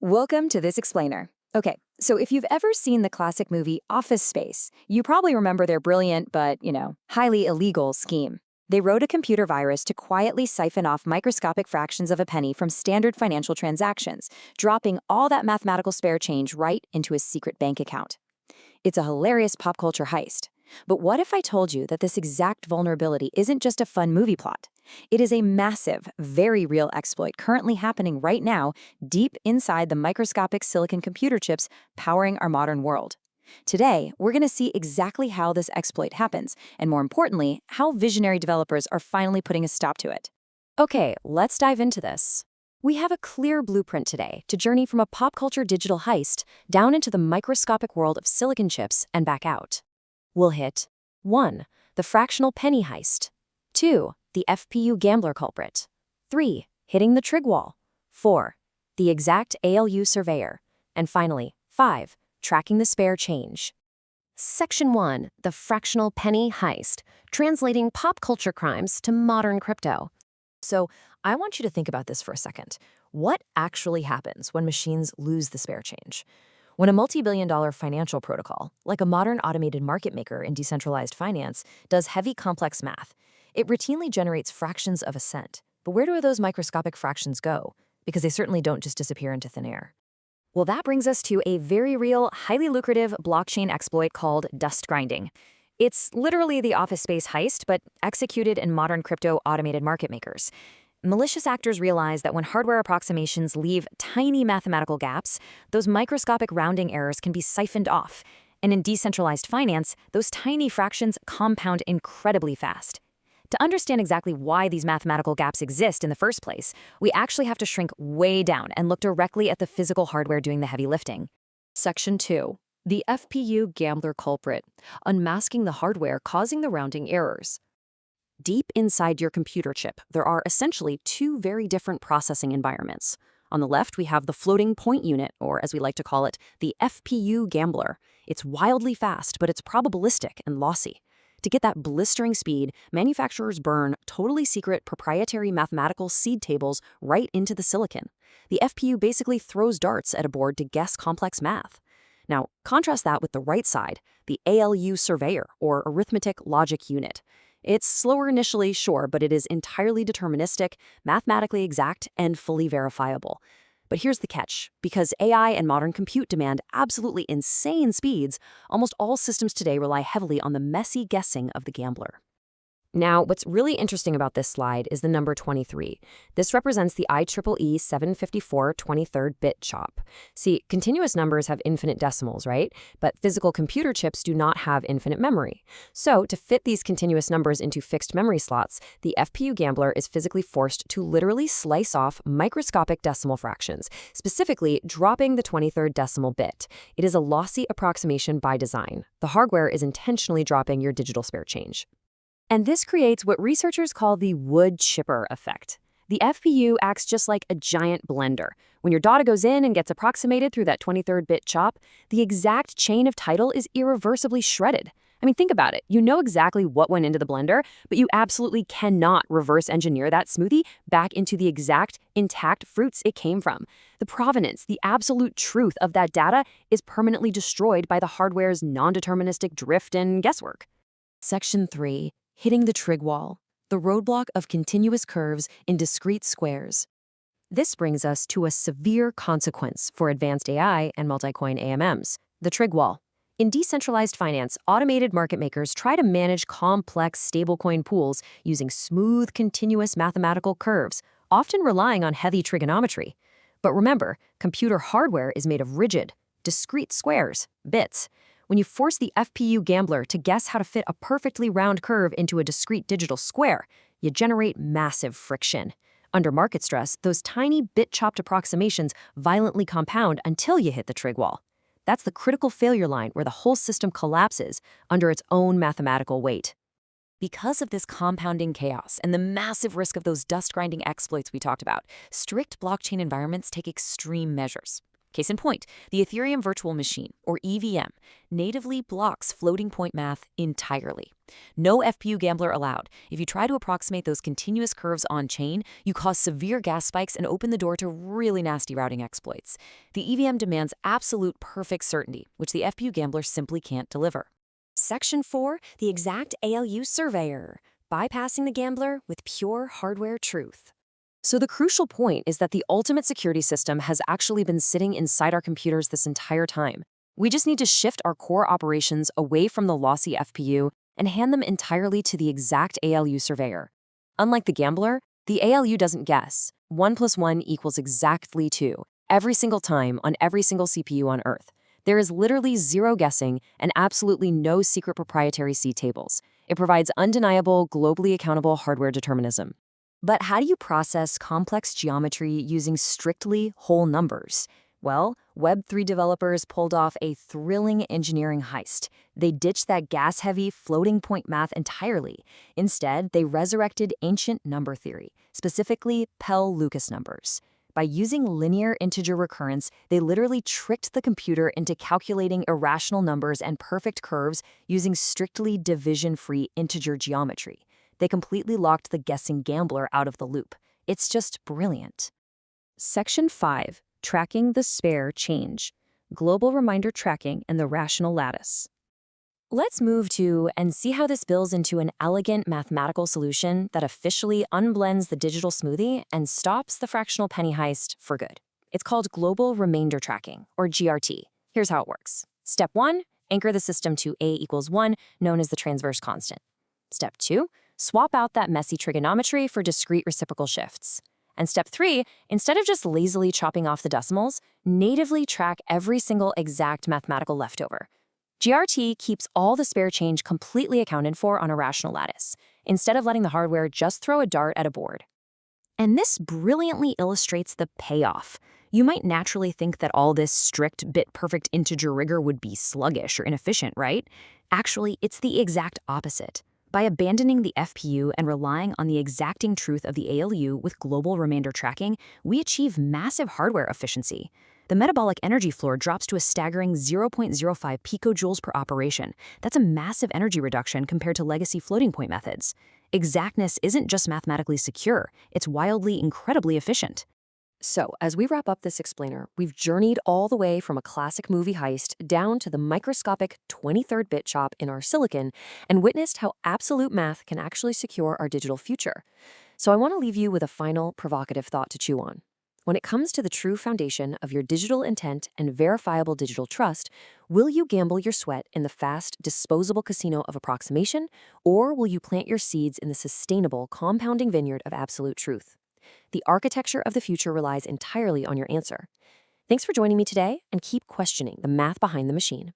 Welcome to this explainer. Okay, so if you've ever seen the classic movie Office Space, you probably remember their brilliant but, highly illegal scheme. They wrote a computer virus to quietly siphon off microscopic fractions of a penny from standard financial transactions, dropping all that mathematical spare change right into a secret bank account. It's a hilarious pop culture heist. But what if I told you that this exact vulnerability isn't just a fun movie plot? It is a massive, very real exploit currently happening right now, deep inside the microscopic silicon computer chips powering our modern world. Today, we're going to see exactly how this exploit happens, and more importantly, how visionary developers are finally putting a stop to it. Okay, let's dive into this. We have a clear blueprint today to journey from a pop culture digital heist down into the microscopic world of silicon chips and back out. We'll hit 1. The fractional penny heist. 2. The FPU Gambler culprit. 3. Hitting the trig wall. 4. The exact ALU Surveyor. And finally, 5. Tracking the spare change. Section 1. The fractional penny heist, translating pop culture crimes to modern crypto. So, I want you to think about this for a second. What actually happens when machines lose the spare change? When a multi-billion-dollar financial protocol, like a modern automated market maker in decentralized finance, does heavy complex math, it routinely generates fractions of a cent. But where do those microscopic fractions go? Because they certainly don't just disappear into thin air. Well, that brings us to a very real, highly lucrative blockchain exploit called dust grinding. It's literally the Office Space heist, but executed in modern crypto automated market makers. Malicious actors realize that when hardware approximations leave tiny mathematical gaps, those microscopic rounding errors can be siphoned off. And in decentralized finance, those tiny fractions compound incredibly fast. To understand exactly why these mathematical gaps exist in the first place, we actually have to shrink way down and look directly at the physical hardware doing the heavy lifting. Section 2. The FPU Gambler culprit, unmasking the hardware causing the rounding errors. Deep inside your computer chip, there are essentially two very different processing environments. On the left, we have the floating point unit, or as we like to call it, the FPU Gambler. It's wildly fast, but it's probabilistic and lossy. To get that blistering speed, manufacturers burn totally secret proprietary mathematical seed tables right into the silicon. The FPU basically throws darts at a board to guess complex math. Now, contrast that with the right side, the ALU Surveyor, or Arithmetic Logic Unit. It's slower initially, sure, but it is entirely deterministic, mathematically exact, and fully verifiable. But here's the catch. Because AI and modern compute demand absolutely insane speeds, almost all systems today rely heavily on the messy guessing of the gambler. Now, what's really interesting about this slide is the number 23. This represents the IEEE 754 23rd bit chop. See, continuous numbers have infinite decimals, right? But physical computer chips do not have infinite memory. So, to fit these continuous numbers into fixed memory slots, the FPU Gambler is physically forced to literally slice off microscopic decimal fractions, specifically dropping the 23rd decimal bit. It is a lossy approximation by design. The hardware is intentionally dropping your digital spare change. And this creates what researchers call the wood chipper effect. The FPU acts just like a giant blender. When your data goes in and gets approximated through that 23rd bit chop, the exact chain of title is irreversibly shredded. I mean, think about it. You know exactly what went into the blender, but you absolutely cannot reverse engineer that smoothie back into the exact, intact fruits it came from. The provenance, the absolute truth of that data is permanently destroyed by the hardware's non-deterministic drift and guesswork. Section 3. Hitting the trig wall, the roadblock of continuous curves in discrete squares. This brings us to a severe consequence for advanced AI and multi-coin AMMs, the trig wall. In decentralized finance, automated market makers try to manage complex stablecoin pools using smooth, continuous mathematical curves, often relying on heavy trigonometry. But remember, computer hardware is made of rigid, discrete squares, bits. When you force the FPU Gambler to guess how to fit a perfectly round curve into a discrete digital square, you generate massive friction. Under market stress, those tiny bit-chopped approximations violently compound until you hit the trig wall. That's the critical failure line where the whole system collapses under its own mathematical weight. Because of this compounding chaos and the massive risk of those dust-grinding exploits we talked about, strict blockchain environments take extreme measures. Case in point, the Ethereum Virtual Machine, or EVM, natively blocks floating point math entirely. No FPU Gambler allowed. If you try to approximate those continuous curves on-chain, you cause severe gas spikes and open the door to really nasty routing exploits. The EVM demands absolute perfect certainty, which the FPU Gambler simply can't deliver. Section 4, the exact ALU Surveyor, bypassing the gambler with pure hardware truth. So the crucial point is that the ultimate security system has actually been sitting inside our computers this entire time. We just need to shift our core operations away from the lossy FPU and hand them entirely to the exact ALU Surveyor. Unlike the gambler, the ALU doesn't guess. 1 + 1 = exactly 2, every single time on every single CPU on Earth. There is literally zero guessing and absolutely no secret proprietary seed tables. It provides undeniable, globally accountable hardware determinism. But how do you process complex geometry using strictly whole numbers? Well, Web3 developers pulled off a thrilling engineering heist. They ditched that gas-heavy floating point math entirely. Instead, they resurrected ancient number theory, specifically Pell-Lucas numbers. By using linear integer recurrence, they literally tricked the computer into calculating irrational numbers and perfect curves using strictly division-free integer geometry. They completely locked the guessing gambler out of the loop. It's just brilliant. Section 5, Tracking the Spare Change, Global Reminder Tracking and the Rational Lattice. Let's move to and see how this builds into an elegant mathematical solution that officially unblends the digital smoothie and stops the fractional penny heist for good. It's called Global Remainder Tracking, or GRT. Here's how it works. Step 1, anchor the system to A = 1, known as the transverse constant. Step 2, swap out that messy trigonometry for discrete reciprocal shifts. And step 3, instead of just lazily chopping off the decimals, natively track every single exact mathematical leftover. GRT keeps all the spare change completely accounted for on a rational lattice, instead of letting the hardware just throw a dart at a board. And this brilliantly illustrates the payoff. You might naturally think that all this strict bit-perfect integer rigor would be sluggish or inefficient, right? Actually, it's the exact opposite. By abandoning the FPU and relying on the exacting truth of the ALU with global remainder tracking, we achieve massive hardware efficiency. The metabolic energy floor drops to a staggering 0.05 picojoules per operation. That's a massive energy reduction compared to legacy floating point methods. Exactness isn't just mathematically secure, it's wildly, incredibly efficient. So, as we wrap up this explainer, we've journeyed all the way from a classic movie heist down to the microscopic 23rd bit chop in our silicon and witnessed how absolute math can actually secure our digital future. So I want to leave you with a final provocative thought to chew on. When it comes to the true foundation of your digital intent and verifiable digital trust, will you gamble your sweat in the fast, disposable casino of approximation, or will you plant your seeds in the sustainable, compounding vineyard of absolute truth? The architecture of the future relies entirely on your answer. Thanks for joining me today, and keep questioning the math behind the machine.